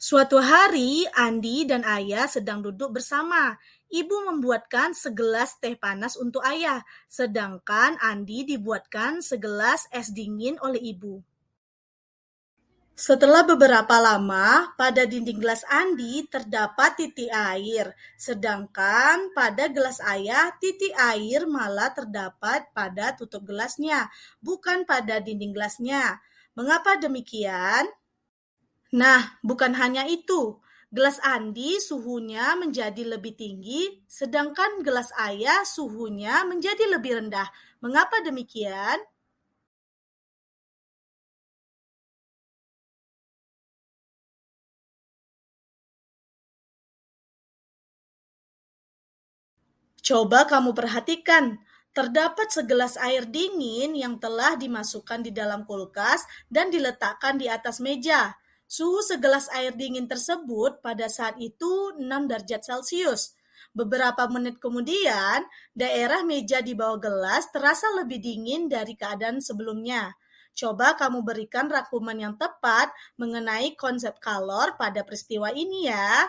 Suatu hari, Andi dan Ayah sedang duduk bersama. Ibu membuatkan segelas teh panas untuk Ayah, sedangkan Andi dibuatkan segelas es dingin oleh ibu. Setelah beberapa lama, pada dinding gelas Andi terdapat titik air, sedangkan pada gelas Ayah titik air malah terdapat pada tutup gelasnya, bukan pada dinding gelasnya. Mengapa demikian? Nah, bukan hanya itu. Gelas Andi suhunya menjadi lebih tinggi, sedangkan gelas Ayah suhunya menjadi lebih rendah. Mengapa demikian? Coba kamu perhatikan, terdapat segelas air dingin yang telah dimasukkan di dalam kulkas dan diletakkan di atas meja. Suhu segelas air dingin tersebut pada saat itu 6 derajat Celcius. Beberapa menit kemudian, daerah meja di bawah gelas terasa lebih dingin dari keadaan sebelumnya. Coba kamu berikan rangkuman yang tepat mengenai konsep kalor pada peristiwa ini ya.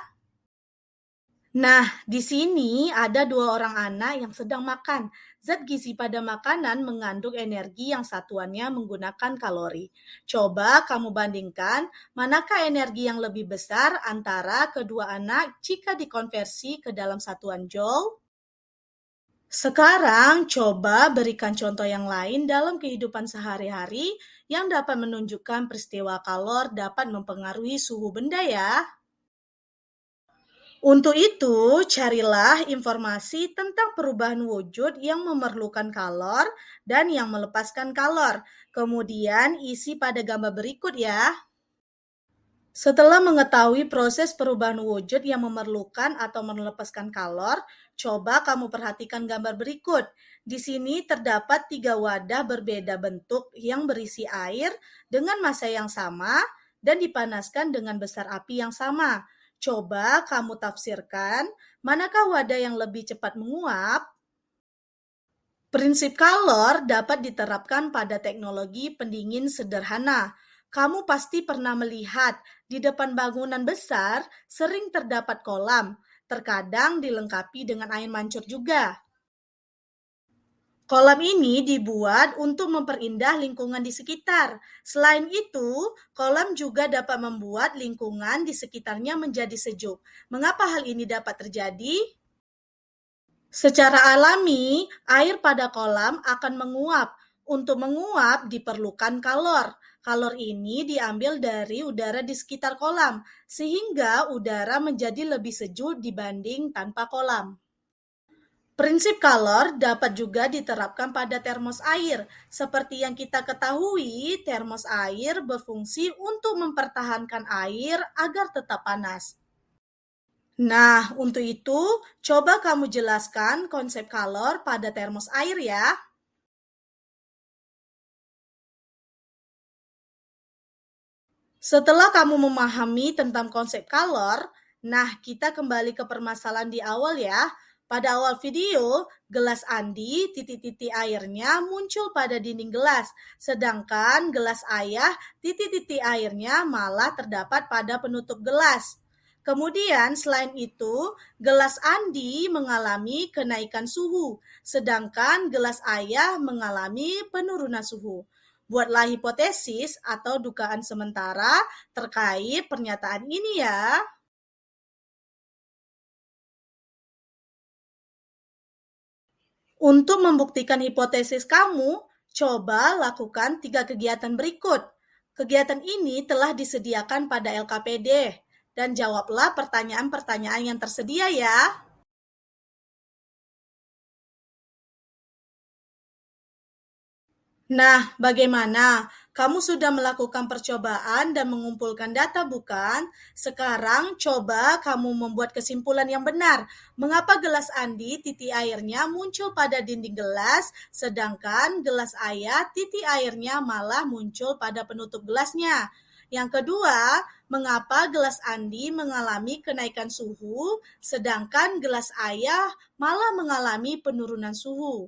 Nah, di sini ada dua orang anak yang sedang makan. Zat gizi pada makanan mengandung energi yang satuannya menggunakan kalori. Coba kamu bandingkan manakah energi yang lebih besar antara kedua anak jika dikonversi ke dalam satuan joule. Sekarang coba berikan contoh yang lain dalam kehidupan sehari-hari yang dapat menunjukkan peristiwa kalor dapat mempengaruhi suhu benda ya. Untuk itu, carilah informasi tentang perubahan wujud yang memerlukan kalor dan yang melepaskan kalor. Kemudian isi pada gambar berikut ya. Setelah mengetahui proses perubahan wujud yang memerlukan atau melepaskan kalor, coba kamu perhatikan gambar berikut. Di sini terdapat 3 wadah berbeda bentuk yang berisi air dengan massa yang sama dan dipanaskan dengan besar api yang sama. Coba kamu tafsirkan, manakah wadah yang lebih cepat menguap? Prinsip kalor dapat diterapkan pada teknologi pendingin sederhana. Kamu pasti pernah melihat di depan bangunan besar sering terdapat kolam, terkadang dilengkapi dengan air mancur juga. Kolam ini dibuat untuk memperindah lingkungan di sekitar. Selain itu, kolam juga dapat membuat lingkungan di sekitarnya menjadi sejuk. Mengapa hal ini dapat terjadi? Secara alami, air pada kolam akan menguap. Untuk menguap diperlukan kalor. Kalor ini diambil dari udara di sekitar kolam, sehingga udara menjadi lebih sejuk dibanding tanpa kolam. Prinsip kalor dapat juga diterapkan pada termos air. Seperti yang kita ketahui, termos air berfungsi untuk mempertahankan air agar tetap panas. Nah, untuk itu, coba kamu jelaskan konsep kalor pada termos air ya. Setelah kamu memahami tentang konsep kalor, nah kita kembali ke permasalahan di awal ya. Pada awal video, gelas Andi, titik-titik airnya muncul pada dinding gelas, sedangkan gelas Ayah, titik-titik airnya malah terdapat pada penutup gelas. Kemudian selain itu, gelas Andi mengalami kenaikan suhu, sedangkan gelas Ayah mengalami penurunan suhu. Buatlah hipotesis atau dugaan sementara terkait pernyataan ini ya. Untuk membuktikan hipotesis kamu, coba lakukan 3 kegiatan berikut. Kegiatan ini telah disediakan pada LKPD dan jawablah pertanyaan-pertanyaan yang tersedia ya. Nah, bagaimana? Kamu sudah melakukan percobaan dan mengumpulkan data, bukan? Sekarang coba kamu membuat kesimpulan yang benar. Mengapa gelas Andi titik airnya muncul pada dinding gelas, sedangkan gelas Ayah titik airnya malah muncul pada penutup gelasnya? Yang kedua, mengapa gelas Andi mengalami kenaikan suhu, sedangkan gelas Ayah malah mengalami penurunan suhu?